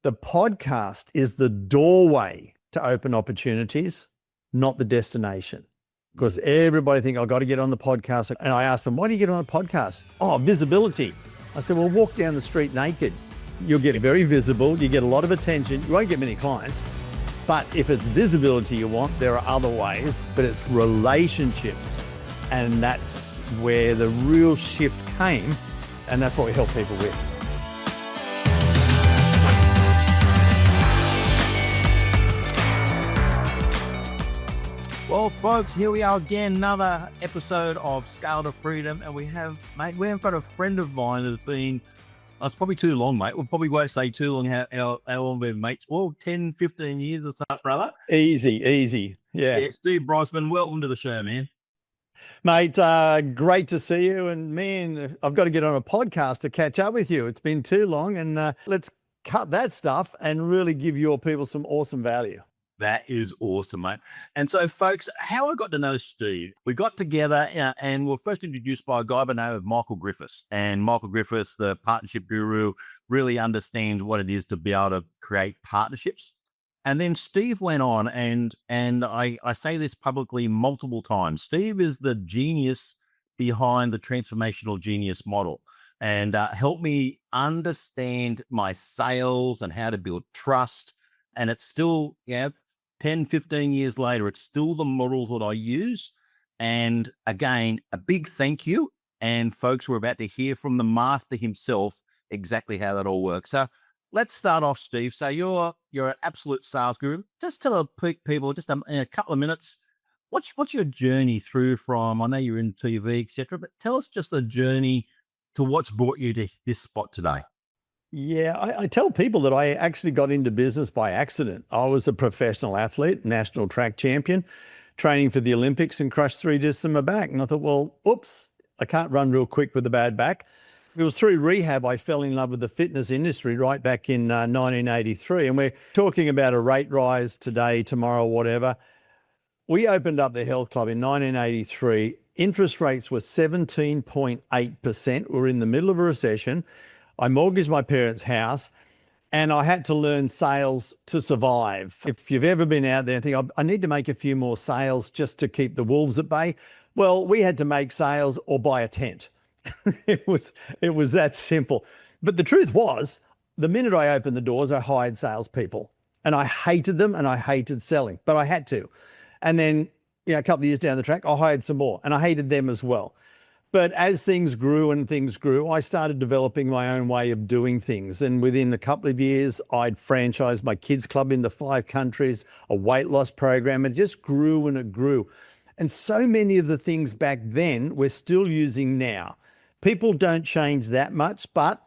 The podcast is the doorway to open opportunities, not the destination. Because everybody think, I've got to get on the podcast. And I asked them, why do you get on a podcast? Oh, visibility. I said, well, walk down the street naked. You'll get very visible. You get a lot of attention. You won't get many clients. But if it's visibility you want, there are other ways, but it's relationships. And that's where the real shift came. And that's what we help people with. Well, folks, here we are again, another episode of Scale to Freedom. And we have got a friend of mine who's been, it's probably too long, mate. We probably won't say too long how long we've been mates. Well, 10, 15 years or something, brother. Easy. Yeah. Steve Brossman, welcome to the show, man. Mate, great to see you. And man, I've got to get on a podcast to catch up with you. It's been too long, and let's cut that stuff and really give your people some awesome value. That is awesome, mate. And so, folks, how I got to know Steve, we got together and we're first introduced by a guy by the name of Michael Griffiths. And Michael Griffiths, the partnership guru, really understands what it is to be able to create partnerships. And then Steve went on, and I say this publicly multiple times. Steve is the genius behind the transformational genius model, and helped me understand my sales and how to build trust. And it's still, 10, 15 years later, it's still the model that I use. And again, a big thank you. And folks, we're about to hear from the master himself exactly how that all works. So let's start off, Steve. So you're an absolute sales guru. Just tell people, just in a couple of minutes, what's your journey through from, I know you're in TV, etc., but tell us just the journey to what's brought you to this spot today. Yeah, I tell people that I actually got into business by accident. I was a professional athlete, national track champion, training for the Olympics, and crushed 3 discs in my back. And I thought, well, oops, I can't run real quick with a bad back. It was through rehab I fell in love with the fitness industry right back in 1983. And we're talking about a rate rise today, tomorrow, whatever. We opened up the health club in 1983. Interest rates were 17.8%. We're in the middle of a recession. I mortgaged my parents' house, and I had to learn sales to survive. If you've ever been out there and think, I need to make a few more sales just to keep the wolves at bay, well, we had to make sales or buy a tent. It was that simple. But the truth was, the minute I opened the doors, I hired salespeople, and I hated them and I hated selling, but I had to. And then, a couple of years down the track, I hired some more, and I hated them as well. But as things grew, I started developing my own way of doing things. And within a couple of years, I'd franchised my kids club into 5 countries, a weight loss program. It just grew and it grew. And so many of the things back then we're still using now. People don't change that much, but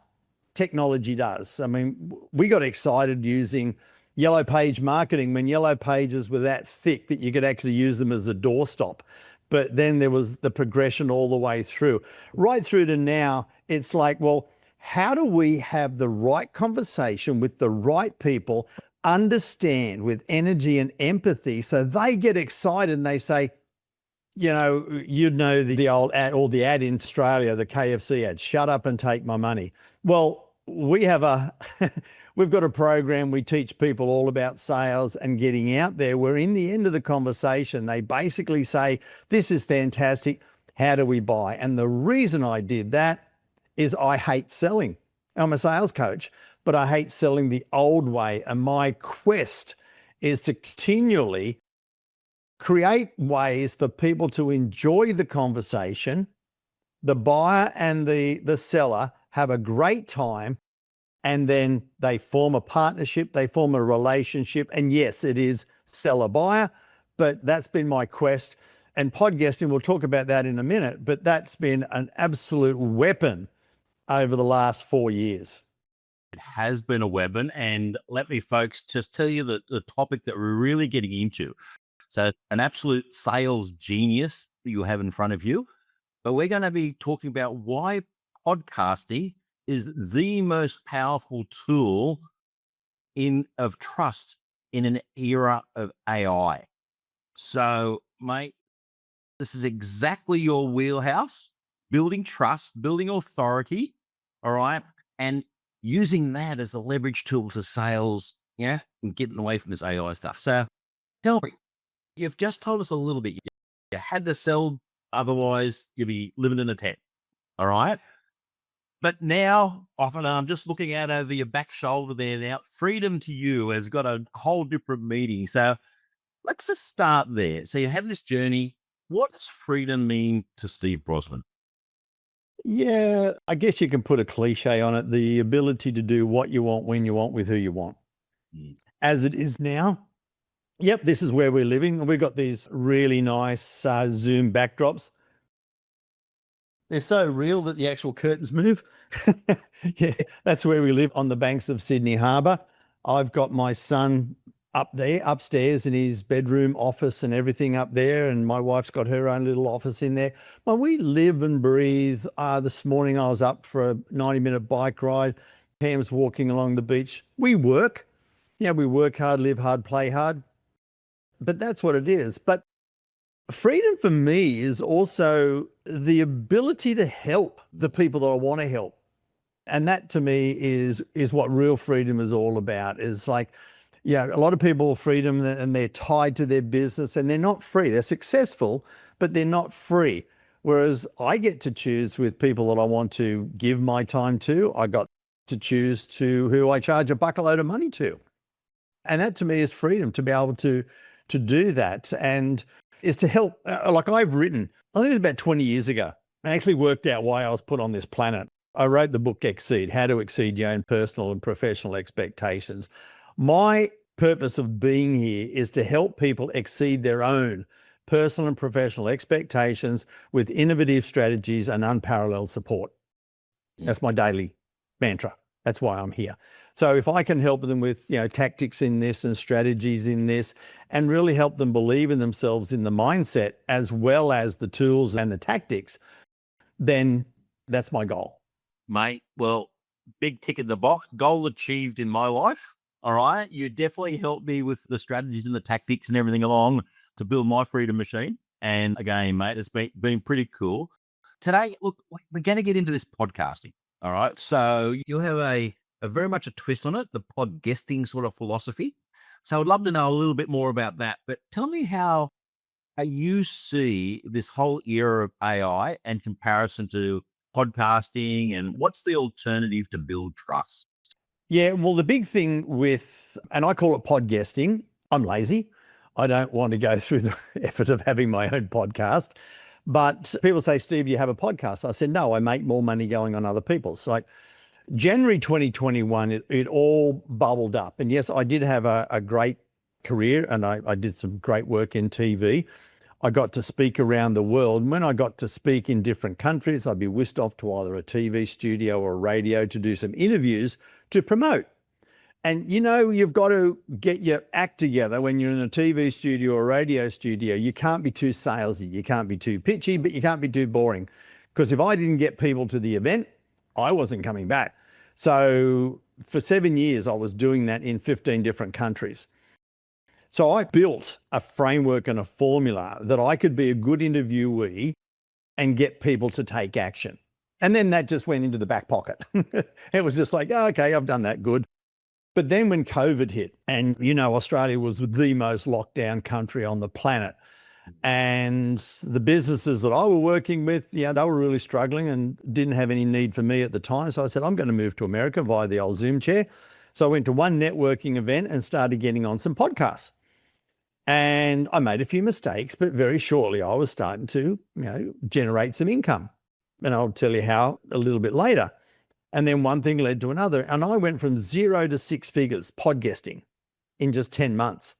technology does. I mean, we got excited using yellow page marketing when yellow pages were that thick that you could actually use them as a doorstop. But then there was the progression all the way through. Right through to now, it's like, well, how do we have the right conversation with the right people, understand with energy and empathy so they get excited and they say, the old ad, or the ad in Australia, the KFC ad, shut up and take my money. Well, we've got a program. We teach people all about sales and getting out there, where in the end of the conversation, they basically say, this is fantastic. How do we buy? And the reason I did that is I hate selling. I'm a sales coach, but I hate selling the old way. And my quest is to continually create ways for people to enjoy the conversation. The buyer and the seller have a great time, and then they form a partnership, they form a relationship. And yes, it is seller-buyer, but that's been my quest. And podcasting, we'll talk about that in a minute, but that's been an absolute weapon over the last 4 years. It has been a weapon. And let me, folks, just tell you the topic that we're really getting into. So an absolute sales genius that you have in front of you, but we're going to be talking about why podcasting is the most powerful tool of trust in an era of AI. So, mate, this is exactly your wheelhouse, building trust, building authority, all right? And using that as a leverage tool to sales, yeah, and getting away from this AI stuff. So tell me, you've just told us a little bit. You had to sell, otherwise you'd be living in a tent. All right. But now, often I'm just looking out over your back shoulder there now. Freedom to you has got a whole different meaning. So let's just start there. So you have this journey. What does freedom mean to Steve Brossman? Yeah, I guess you can put a cliche on it, the ability to do what you want, when you want, with who you want. Mm. As it is now, yep, this is where we're living. We've got these really nice Zoom backdrops. They're so real that the actual curtains move. Yeah, that's where we live, on the banks of Sydney Harbour. I've got my son up there, upstairs in his bedroom, office and everything up there. And my wife's got her own little office in there. Well, we live and breathe. This morning I was up for a 90-minute bike ride. Pam's walking along the beach. We work. Yeah, we work hard, live hard, play hard. But that's what it is. But freedom for me is also the ability to help the people that I want to help. And that to me is what real freedom is all about. Is like, yeah, a lot of people freedom and they're tied to their business and they're not free. They're successful, but they're not free. Whereas I get to choose with people that I want to give my time to. I got to choose to who I charge a buckload of money to. And that to me is freedom, to be able to do that, and is to help. Like I've written, I think it was about 20 years ago, I actually worked out why I was put on this planet. I wrote the book Exceed, How to Exceed Your Own Personal and Professional Expectations. My purpose of being here is to help people exceed their own personal and professional expectations with innovative strategies and unparalleled support. That's my daily mantra. That's why I'm here. So if I can help them with, tactics in this and strategies in this, and really help them believe in themselves, in the mindset, as well as the tools and the tactics, then that's my goal. Mate, well, big tick in the box, goal achieved in my life. All right. You definitely helped me with the strategies and the tactics and everything along to build my freedom machine. And again, mate, it's been pretty cool. Today, look, we're going to get into this podcasting. All right. So you'll have a very much a twist on it, the pod guesting sort of philosophy. So I'd love to know a little bit more about that. But tell me how you see this whole era of AI and comparison to podcasting, and what's the alternative to build trust? Yeah, well, the big thing with, and I call it pod guesting, I'm lazy. I don't want to go through the effort of having my own podcast. But people say, Steve, you have a podcast. I said, no, I make more money going on other people's. Like January 2021, it all bubbled up. And yes, I did have a great career, and I did some great work in TV. I got to speak around the world. And when I got to speak in different countries, I'd be whisked off to either a TV studio or a radio to do some interviews to promote. And you've got to get your act together when you're in a TV studio or a radio studio. You can't be too salesy. You can't be too pitchy, but you can't be too boring. Because if I didn't get people to the event, I wasn't coming back. So for 7 years, I was doing that in 15 different countries. So I built a framework and a formula that I could be a good interviewee and get people to take action. And then that just went into the back pocket. It was just like, oh, okay, I've done that, good. But then when COVID hit, and Australia was the most locked down country on the planet, and the businesses that I were working with, they were really struggling and didn't have any need for me at the time. So I said, I'm going to move to America via the old Zoom chair. So I went to one networking event and started getting on some podcasts. And I made a few mistakes, but very shortly I was starting to, generate some income. And I'll tell you how a little bit later. And then one thing led to another. And I went from 0 to 6 figures podcasting in just 10 months.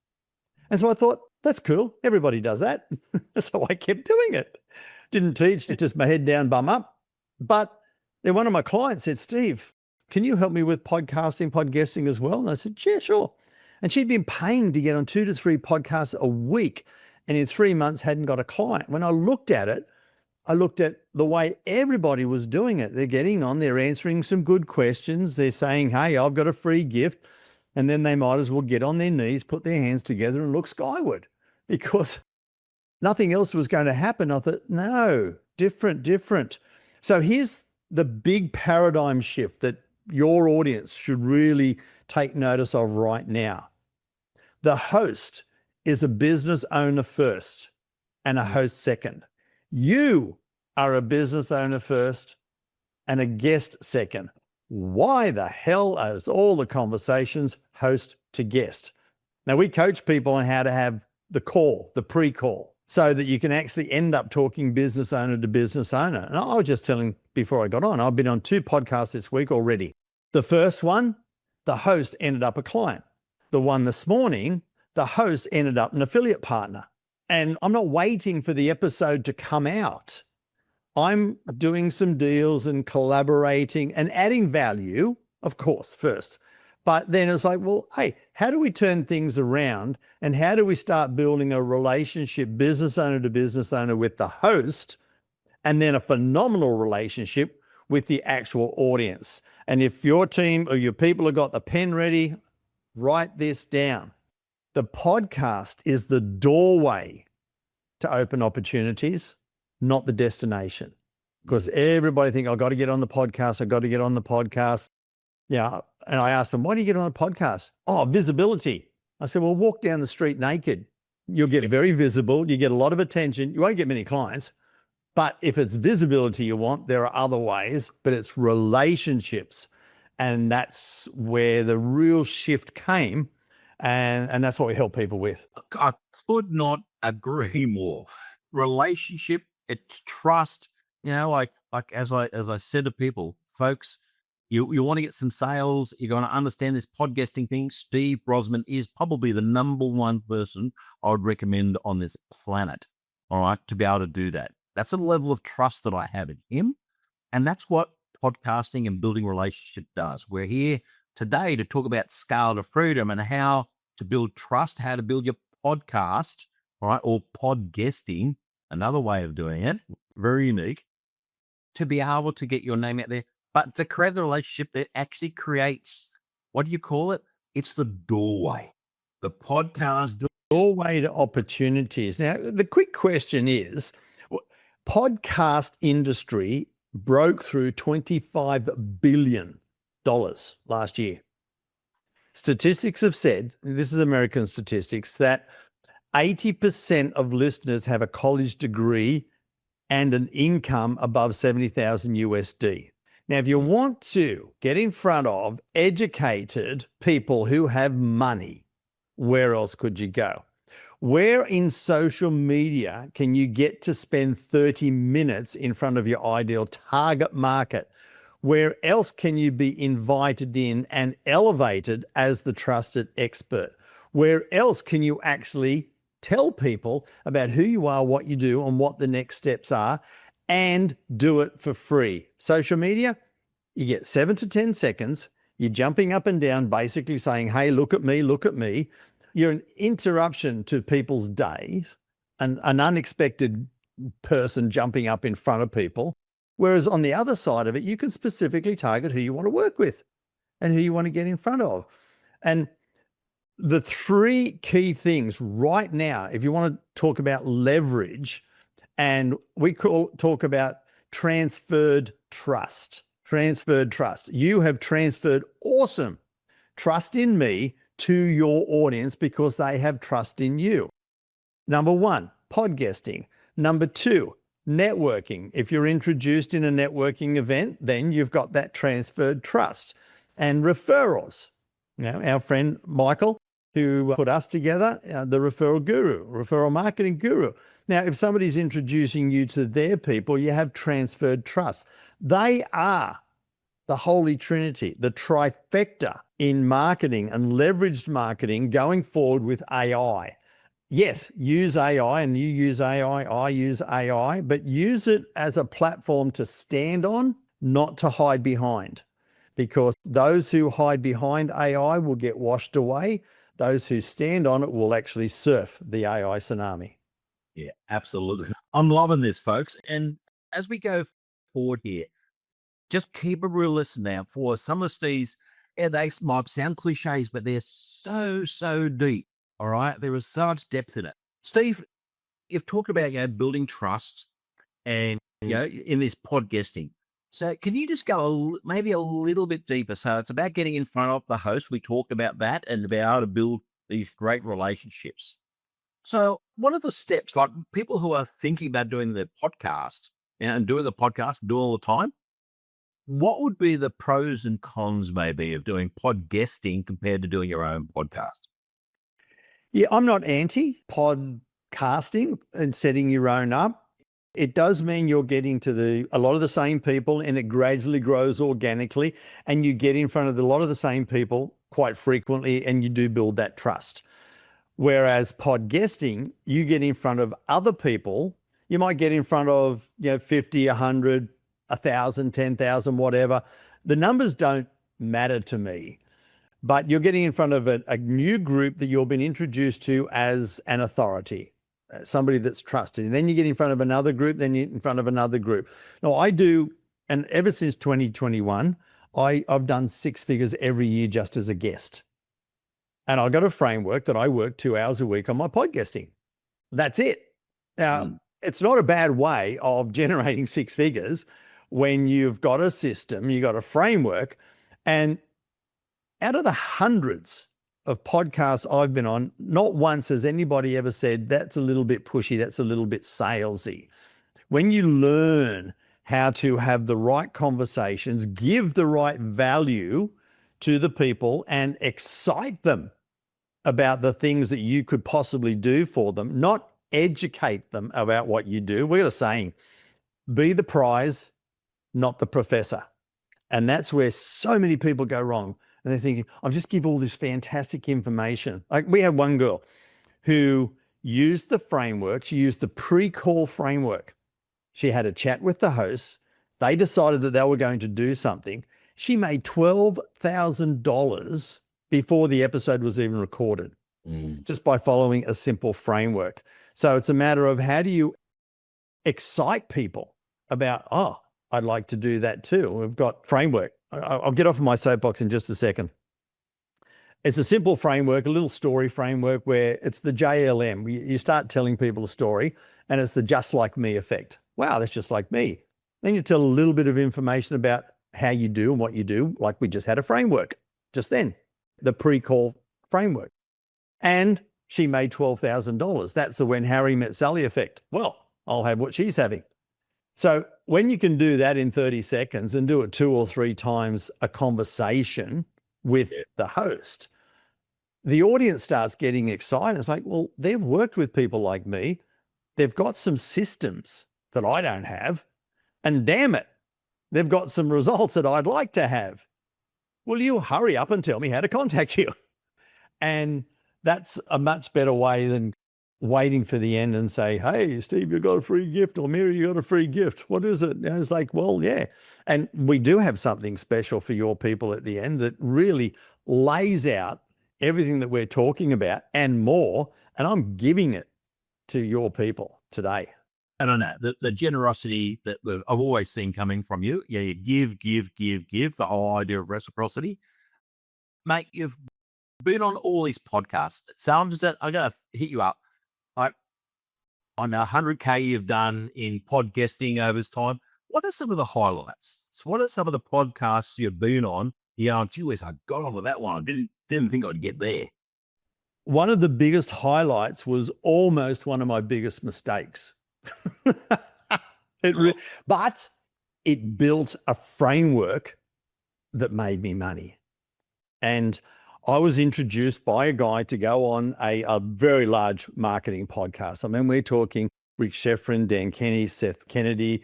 And so I thought, that's cool. Everybody does that. So I kept doing it. Didn't teach, just my head down, bum up. But then one of my clients said, Steve, can you help me with podcasting as well? And I said, yeah, sure. And she'd been paying to get on 2 to 3 podcasts a week, and in 3 months hadn't got a client. When I looked at it, I looked at the way everybody was doing it. They're getting on, they're answering some good questions. They're saying, hey, I've got a free gift. And then they might as well get on their knees, put their hands together and look skyward, because nothing else was going to happen. I thought, no, different. So here's the big paradigm shift that your audience should really take notice of right now. The host is a business owner first and a host second. You are a business owner first and a guest second. Why the hell is all the conversations host to guest? Now, we coach people on how to have the call, the pre-call, so that you can actually end up talking business owner to business owner. And I was just telling before I got on, I've been on 2 podcasts this week already. The first one, the host ended up a client. The one this morning, the host ended up an affiliate partner. And I'm not waiting for the episode to come out. I'm doing some deals and collaborating and adding value, of course, first. But then it's like, well, hey, how do we turn things around and how do we start building a relationship, business owner to business owner with the host, and then a phenomenal relationship with the actual audience? And if your team or your people have got the pen ready, write this down. The podcast is the doorway to open opportunities, not the destination. Because everybody think, I've got to get on the podcast. I've got to get on the podcast. Yeah. And I asked them, why do you get on a podcast? Oh, visibility. I said, well, walk down the street naked. You'll get very visible. You get a lot of attention. You won't get many clients. But if it's visibility you want, there are other ways, but it's relationships. And that's where the real shift came. And that's what we help people with. I could not agree more. Relationship, it's trust. Like as I said to people, folks, you want to get some sales, you're going to understand this podcasting thing. Steve Brossman is probably the number one person I would recommend on this planet, all right, to be able to do that. That's a level of trust that I have in him. And that's what podcasting and building relationship does. We're here today to talk about scale to freedom and how to build trust, how to build your podcast, all right, or pod guesting, another way of doing it, very unique, to be able to get your name out there. But to create the relationship that actually creates, what do you call it? It's the doorway, the podcast doorway to opportunities. Now, the quick question is, podcast industry broke through $25 billion last year. Statistics have said, this is American statistics, that 80% of listeners have a college degree and an income above 70,000 USD. Now, if you want to get in front of educated people who have money, where else could you go? Where in social media can you get to spend 30 minutes in front of your ideal target market? Where else can you be invited in and elevated as the trusted expert? Where else can you actually tell people about who you are, what you do, and what the next steps are, and do it for free? Social media, you get 7 to 10 seconds. You're jumping up and down, basically saying, hey, look at me, look at me. You're an interruption to people's days, an unexpected person jumping up in front of people. Whereas on the other side of it, you can specifically target who you want to work with and who you want to get in front of. And the 3 key things right now, if you want to talk about leverage, and we talk about transferred trust. Transferred trust. You have transferred awesome trust in me to your audience because they have trust in you. Number 1, podcasting. Number 2, networking. If you're introduced in a networking event, then you've got that transferred trust. And referrals. Our friend Michael, who put us together, the referral guru, referral marketing guru. Now, if somebody's introducing you to their people, you have transferred trust. They are the Holy Trinity, the trifecta in marketing and leveraged marketing going forward with AI. Yes, use AI, and you use AI, I use AI, but use it as a platform to stand on, not to hide behind. Because those who hide behind AI will get washed away. Those who stand on it will actually surf the AI tsunami. Yeah, absolutely. I'm loving this, folks. And as we go forward here, just keep a real listen now for some of these. Yeah, they might sound cliches, but they're so deep. All right. There is so much depth in it. Steve, you've talked about, building trust and, in this pod guesting. So can you just go maybe a little bit deeper? So it's about getting in front of the host. We talked about that and about how to build these great relationships. So what are the steps, like people who are thinking about doing the podcast and doing the podcast, do all the time? What would be the pros and cons maybe of doing pod guesting compared to doing your own podcast? Yeah, I'm not anti podcasting and setting your own up. It does mean you're getting to a lot of the same people, and it gradually grows organically, and you get in front of a lot of the same people quite frequently, and you do build that trust. Whereas pod guesting, you get in front of other people. You might get in front of 50, 100, 1,000, 10,000, whatever. The numbers don't matter to me, but you're getting in front of a new group that you've been introduced to as an authority, somebody that's trusted. And then you get in front of another group, then you're in front of another group. Now I do, and ever since 2021, I've done six figures every year just as a guest. And I've got a framework that I work 2 hours a week on my podcasting. That's it. Now, it's not a bad way of generating six figures when you've got a system, you've got a framework. And out of the hundreds of podcasts I've been on, not once has anybody ever said, that's a little bit pushy, that's a little bit salesy. When you learn how to have the right conversations, give the right value to the people and excite them about the things that you could possibly do for them, not educate them about what you do. We've got a saying, be the prize, not the professor. And that's where so many people go wrong. And they're thinking, I'll just give all this fantastic information. Like we had one girl who used the framework. She used the pre-call framework. She had a chat with the hosts. They decided that they were going to do something. She made $12,000 before the episode was even recorded, just by following a simple framework. So it's a matter of how do you excite people about, oh, I'd like to do that too. We've got framework. I'll get off of my soapbox in just a second. It's a simple framework, a little story framework where it's the JLM. You start telling people a story and it's the just like me effect. Wow, that's just like me. Then you tell a little bit of information about how you do and what you do, like we just had a framework just then, the pre-call framework. And she made $12,000. That's the when Harry met Sally effect. Well, I'll have what she's having. So when you can do that in 30 seconds and do it 2 or 3 times a conversation with the host, the audience starts getting excited. It's like, well, they've worked with people like me. They've got some systems that I don't have. And damn it, they've got some results that I'd like to have. Will you hurry up and tell me how to contact you? And that's a much better way than waiting for the end and say, hey, Steve, you got a free gift, or Mary, you got a free gift. What is it? And it's like, well, yeah. And we do have something special for your people at the end that really lays out everything that we're talking about and more. And I'm giving it to your people today. I don't know, the generosity that I've always seen coming from you. Yeah, you give, the whole idea of reciprocity. Mate, you've been on all these podcasts. It sounds that I'm going to hit you up. On 100K you've done in pod guesting over this time, what are some of the highlights? So what are some of the podcasts you've been on? Yeah, gee whiz, I got onto that one. I didn't think I'd get there. One of the biggest highlights was almost one of my biggest mistakes. But it built a framework that made me money. And I was introduced by a guy to go on a very large marketing podcast. I mean, we're talking Rick Sheffrin, Dan Kenny, Seth Kennedy,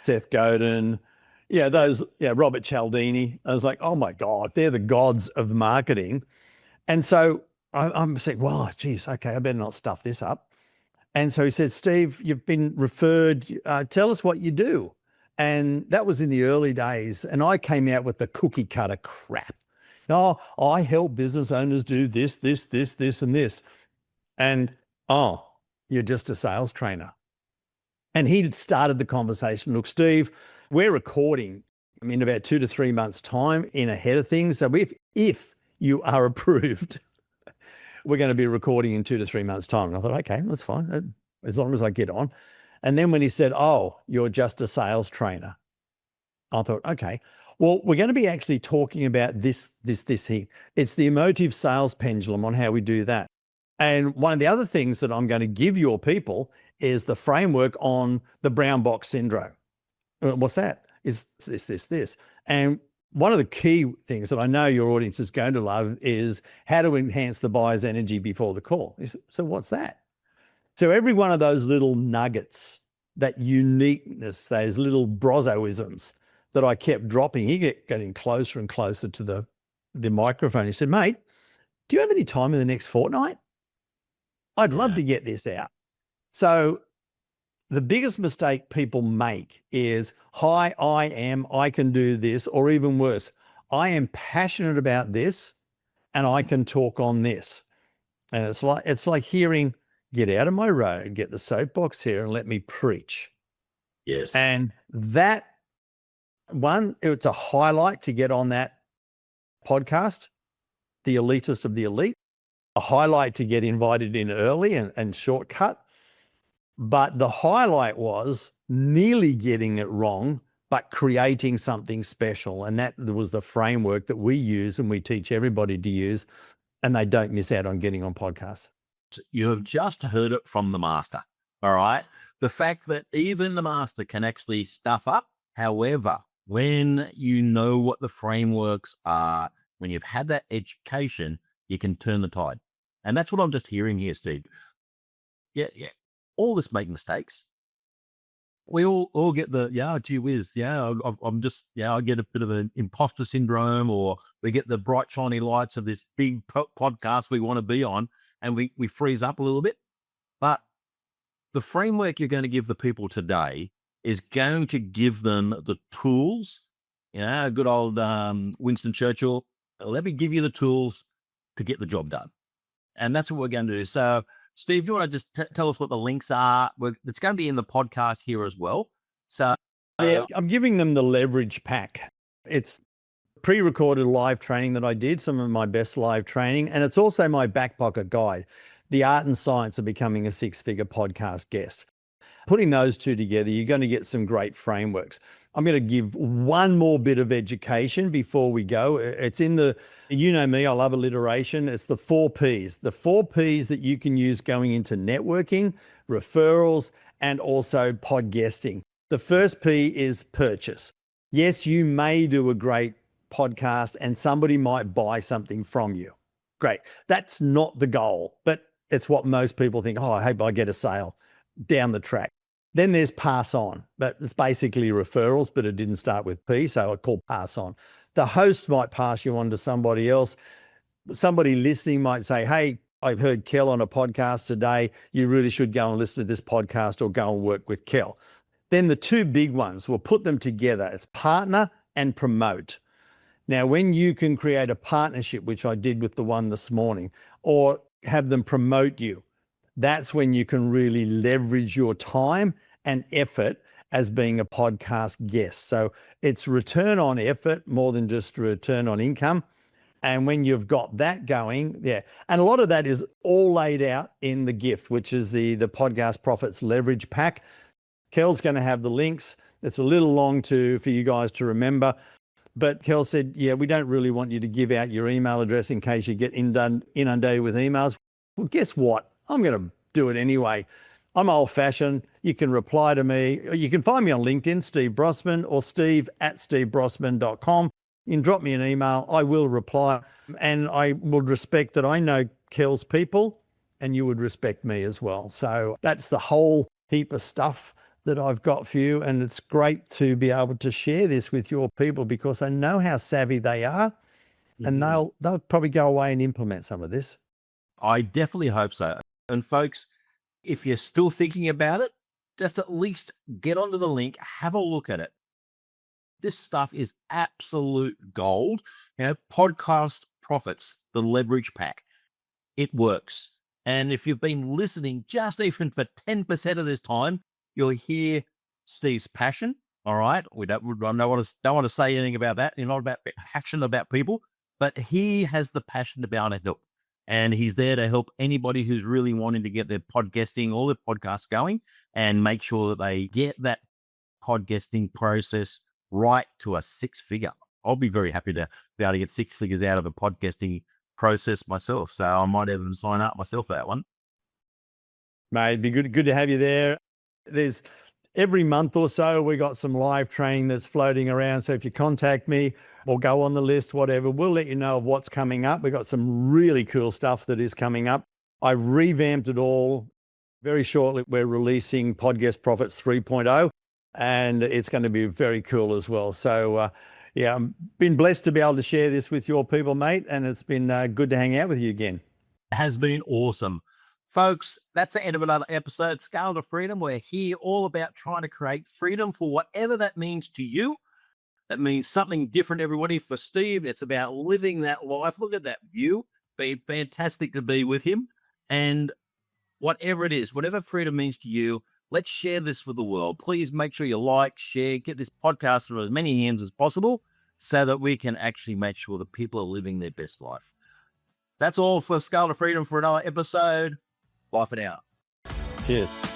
Seth Godin, Robert Cialdini. I was like, oh my God, they're the gods of marketing. And so I'm saying, well, geez, okay, I better not stuff this up. And so he said, Steve, you've been referred, tell us what you do. And that was in the early days. And I came out with the cookie cutter crap. Oh, I help business owners do this, and this. And, oh, you're just a sales trainer. And he started the conversation. Look, Steve, we're recording in about 2 to 3 months' time in ahead of things. So if you are approved, we're going to be recording in 2 to 3 months' time. And I thought, okay, that's fine, as long as I get on. And then when he said, oh, you're just a sales trainer, I thought, okay, well, we're going to be actually talking about this here. It's the emotive sales pendulum on how we do that. And one of the other things that I'm going to give your people is the framework on the brown box syndrome. What's that? Is this. And one of the key things that I know your audience is going to love is how to enhance the buyer's energy before the call. So what's that? So every one of those little nuggets, that uniqueness, those little Brossoisms that I kept dropping, he getting closer and closer to the microphone. He said, mate, do you have any time in the next fortnight? I'd love to get this out. So the biggest mistake people make is, hi, I can do this, or even worse, I am passionate about this and I can talk on this. And it's like hearing, get out of my road, get the soapbox here and let me preach. Yes. And that one, it's a highlight to get on that podcast, the elitist of the elite, a highlight to get invited in early and shortcut. But the highlight was nearly getting it wrong, but creating something special. And that was the framework that we use and we teach everybody to use, and they don't miss out on getting on podcasts. You have just heard it from the master. All right. The fact that even the master can actually stuff up. However, when you know what the frameworks are, when you've had that education, you can turn the tide. And that's what I'm just hearing here, Steve. Yeah. All this make mistakes. We all get the, gee whiz. I'm just, I get a bit of an imposter syndrome, or we get the bright, shiny lights of this big podcast we want to be on, and we freeze up a little bit. But the framework you're going to give the people today is going to give them the tools. Good old Winston Churchill, let me give you the tools to get the job done. And that's what we're going to do. So, Steve, you want to just tell us what the links are? It's going to be in the podcast here as well. So yeah, I'm giving them the leverage pack. It's pre-recorded live training that I did, some of my best live training. And it's also my back pocket guide, The Art and Science of Becoming a Six-Figure Podcast Guest. Putting those two together, you're going to get some great frameworks. I'm going to give one more bit of education before we go. It's in you know me, I love alliteration. It's the 4 Ps. The 4 Ps that you can use going into networking, referrals, and also pod guesting. The first P is purchase. Yes, you may do a great podcast and somebody might buy something from you. Great. That's not the goal, but it's what most people think. Oh, I hope I get a sale down the track. Then there's pass on, but it's basically referrals, but it didn't start with P, so I call pass on. The host might pass you on to somebody else. Somebody listening might say, hey, I've heard Kel on a podcast today. You really should go and listen to this podcast or go and work with Kel. Then the two big ones, we'll put them together. It's partner and promote. Now, when you can create a partnership, which I did with the one this morning, or have them promote you, that's when you can really leverage your time and effort as being a podcast guest. So it's return on effort more than just return on income. And when you've got that going, and a lot of that is all laid out in the gift, which is the Podcast Profits Leverage Pack. Kel's going to have the links. It's a little long for you guys to remember. But Kel said, we don't really want you to give out your email address in case you get inundated with emails. Well, guess what? I'm going to do it anyway. I'm old-fashioned. You can reply to me. You can find me on LinkedIn, Steve Brossman, or steve@stevebrossman.com. You can drop me an email. I will reply. And I will respect that I know Kel's people, and you would respect me as well. So that's the whole heap of stuff that I've got for you. And it's great to be able to share this with your people because I know how savvy they are, and they'll probably go away and implement some of this. I definitely hope so. And folks, if you're still thinking about it, just at least get onto the link, have a look at it. This stuff is absolute gold. Podcast Profits, the leverage pack. It works. And if you've been listening just even for 10% of this time, you'll hear Steve's passion. All right. I don't want to say anything about that. You're not about passionate about people, but he has the passion to be able to help. And he's there to help anybody who's really wanting to get their podcasting or their podcasts going and make sure that they get that podcasting process right to a six-figure. I'll be very happy to be able to get six figures out of a podcasting process myself. So I might even sign up myself for that one. Mate, it'd be good to have you there. There's every month or so, we got some live training that's floating around. So if you contact me or go on the list, whatever, we'll let you know of what's coming up. We've got some really cool stuff that is coming up. I revamped it all. Very shortly, we're releasing Podcast Profits 3.0, and it's going to be very cool as well. So, yeah, I've been blessed to be able to share this with your people, mate, and it's been good to hang out with you again. It has been awesome. Folks, that's the end of another episode. Scale to Freedom. We're here all about trying to create freedom for whatever that means to you. That means something different, everybody. For Steve, it's about living that life. Look at that view. Been fantastic to be with him. And whatever it is, whatever freedom means to you, let's share this with the world. Please make sure you like, share, get this podcast in as many hands as possible so that we can actually make sure that people are living their best life. That's all for Scale to Freedom for another episode. Bye for now. Cheers.